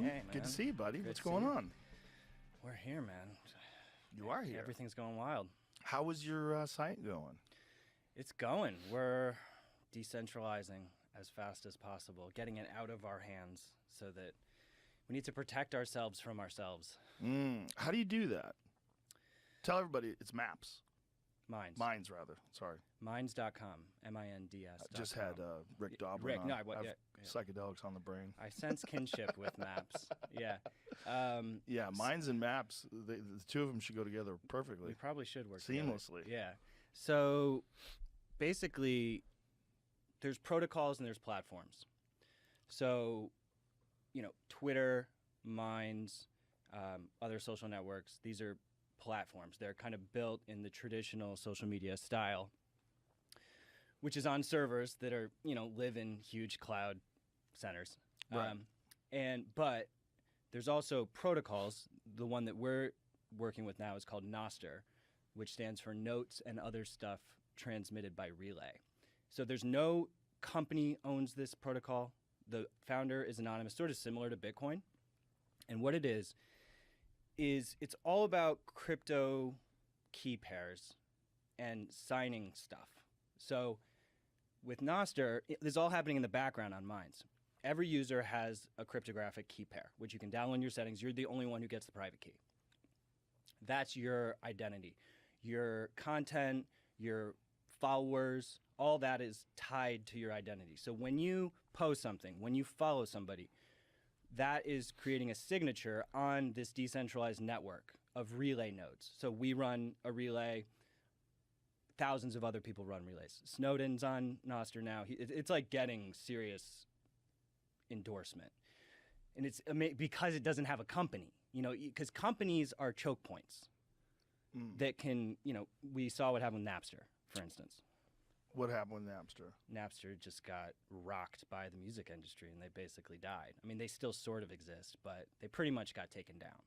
Hey, man. Good to see you, buddy. Good What's to see going you. on? We're here, man. You are here. Everything's going wild. How is your site going? It's going. We're decentralizing as fast as possible, getting it out of our hands so that we need to protect ourselves from ourselves. How do you do that? Tell everybody it's maps. Minds. Minds, rather. Sorry. Minds.com. M-I-N-D-S. I just had Rick Doblin Rick, on. no, I have psychedelics on the brain. I sense kinship with maps. Yeah. Yeah, Minds and maps, the two of them should go together perfectly. We probably should work seamlessly. together. Yeah. So basically, there's protocols and there's platforms. So, Twitter, Minds, other social networks, these are platforms. They're kind of built in the traditional social media style, which is on servers that are, live in huge cloud centers. Right. But there's also protocols. The one that we're working with now is called Nostr, which stands for Notes and Other Stuff Transmitted by Relay. So there's no company owns this protocol. The founder is anonymous, sort of similar to Bitcoin. And what it is it's all about crypto key pairs and signing stuff. So with Nostr, this is all happening in the background on Minds. Every user has a cryptographic key pair, which you can download in your settings. You're the only one who gets the private key. That's your identity. Your content, your followers, all that is tied to your identity. So when you post something, when you follow somebody, that is creating a signature on this decentralized network of relay nodes. So we run a relay. Thousands of other people run relays. Snowden's on Nostr now. It's like getting serious endorsement. And it's because it doesn't have a company, because companies are choke points that can, we saw what happened with Napster, for instance. What happened with Napster? Napster just got rocked by the music industry and they basically died. I mean, they still sort of exist, but they pretty much got taken down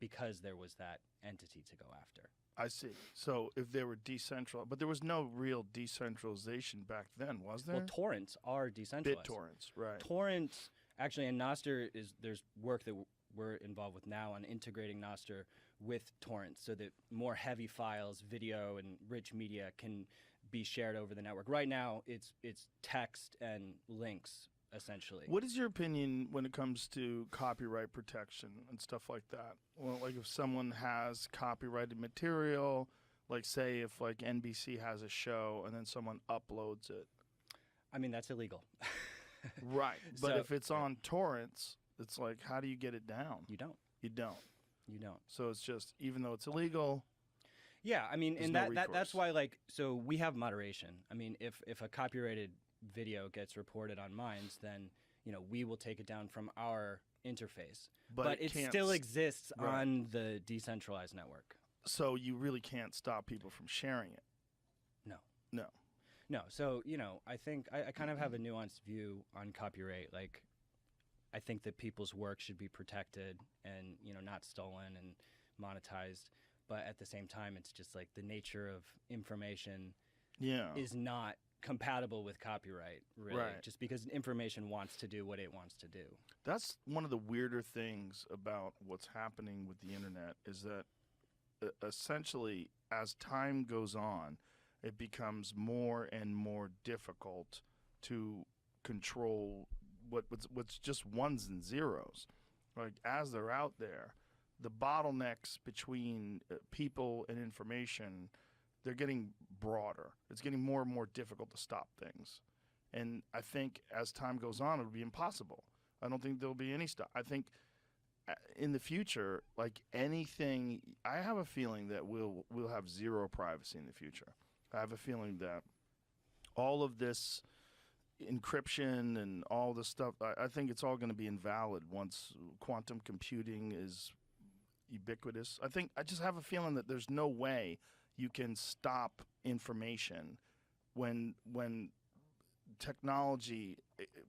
because there was that entity to go after. I see. So if they were decentralized, but there was no real decentralization back then, was there? Well, torrents are decentralized. BitTorrents, right. Torrents, actually, and Nostr there's work that we're involved with now on integrating Nostr with torrents so that more heavy files, video, and rich media can be shared over the network. Right now, it's text and links, essentially. What is your opinion when it comes to copyright protection and stuff like that? Well, like if someone has copyrighted material, like say if like NBC has a show and then someone uploads it. I mean, that's illegal. Right. But if it's on torrents, it's like, how do you get it down? You don't. You don't. You don't. So it's just, even though it's illegal. Yeah, I mean, and no that's why, so we have moderation. I mean, if a copyrighted video gets reported on Minds, then, we will take it down from our interface. But it still exists on the decentralized network. So you really can't stop people from sharing it? No. No. No. So, I think I kind of have a nuanced view on copyright. Like, I think that people's work should be protected and, not stolen and monetized. But at the same time, it's just like the nature of information is not compatible with copyright, really. Right. Just because information wants to do what it wants to do. That's one of the weirder things about what's happening with the internet is that essentially as time goes on, it becomes more and more difficult to control what's just ones and zeros. Like as they're out there, the bottlenecks between people and information, they're getting broader. It's getting more and more difficult to stop things. And I think as time goes on, it'll be impossible. I don't think there'll be any stop. I think in the future, like anything, I have a feeling that we'll have zero privacy in the future. I have a feeling that all of this encryption and all this stuff, I think it's all going to be invalid once quantum computing is ubiquitous. I just have a feeling that there's no way you can stop information when technology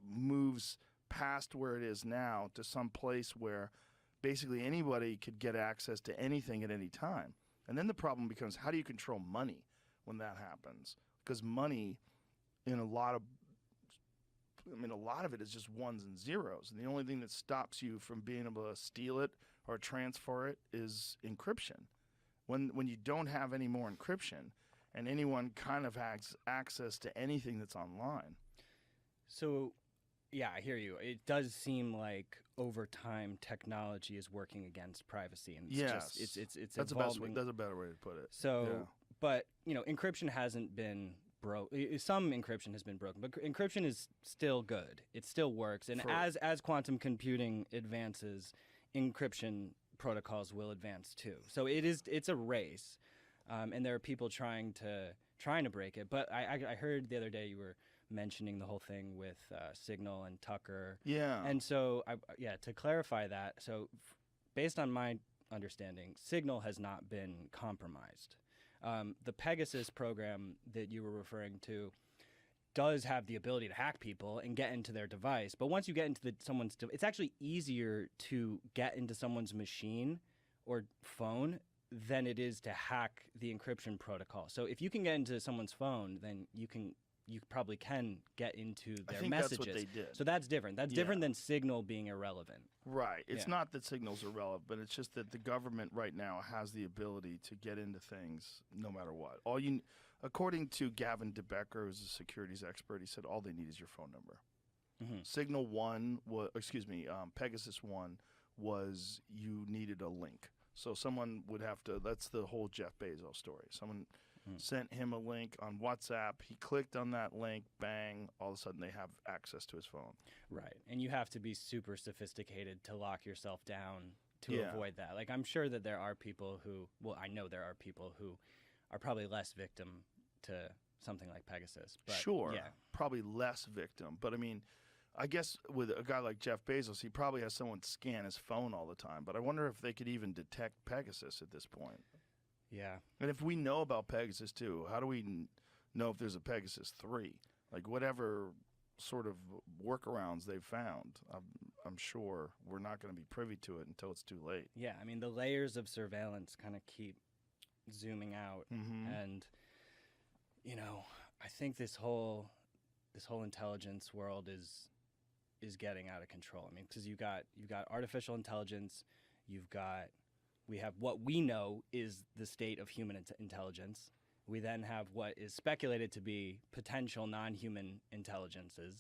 moves past where it is now to some place where basically anybody could get access to anything at any time. And then the problem becomes, how do you control money when that happens? Because money in a lot of I mean, a lot of it is just ones and zeros, and the only thing that stops you from being able to steal it or transfer it is encryption. When you don't have any more encryption, and anyone kind of has access to anything that's online. So, yeah, I hear you. It does seem like over time technology is working against privacy, and it's that's evolving. That's a better way to put it. So, Yeah. but encryption hasn't been some encryption has been broken, but encryption is still good. It still works, and as quantum computing advances, encryption protocols will advance too. So it's a race, and there are people trying to break it. But I heard the other day you were mentioning the whole thing with Signal and Tucker. Yeah. And so to clarify that, so based on my understanding, Signal has not been compromised. The Pegasus program that you were referring to does have the ability to hack people and get into their device. But once you get into someone's it's actually easier to get into someone's machine or phone than it is to hack the encryption protocol. So if you can get into someone's phone, then you probably can get into their messages. That's what they did. So that's different. That's different than Signal being irrelevant. Right. It's not that Signal's irrelevant, but it's just that the government right now has the ability to get into things no matter what. According to Gavin DeBecker, who's a securities expert, he said all they need is your phone number. Mm-hmm. Signal 1 Pegasus 1 was you needed a link. So someone would have to, that's the whole Jeff Bezos story. Someone sent him a link on WhatsApp. He clicked on that link, bang, all of a sudden they have access to his phone. Right. And you have to be super sophisticated to lock yourself down to avoid that. Like, I'm sure that there are people I know there are people who are probably less victim to something like Pegasus. But sure. Yeah. Probably less victim. But I mean, I guess with a guy like Jeff Bezos, he probably has someone scan his phone all the time. But I wonder if they could even detect Pegasus at this point. Yeah. And if we know about Pegasus, too, how do we know if there's a Pegasus 3? Like, whatever sort of workarounds they've found, I'm sure we're not going to be privy to it until it's too late. Yeah, I mean, the layers of surveillance kind of keep zooming out. Mm-hmm. And, I think this whole intelligence world is getting out of control. I mean, because you've got artificial intelligence, we have what we know is the state of human intelligence. We then have what is speculated to be potential non-human intelligences,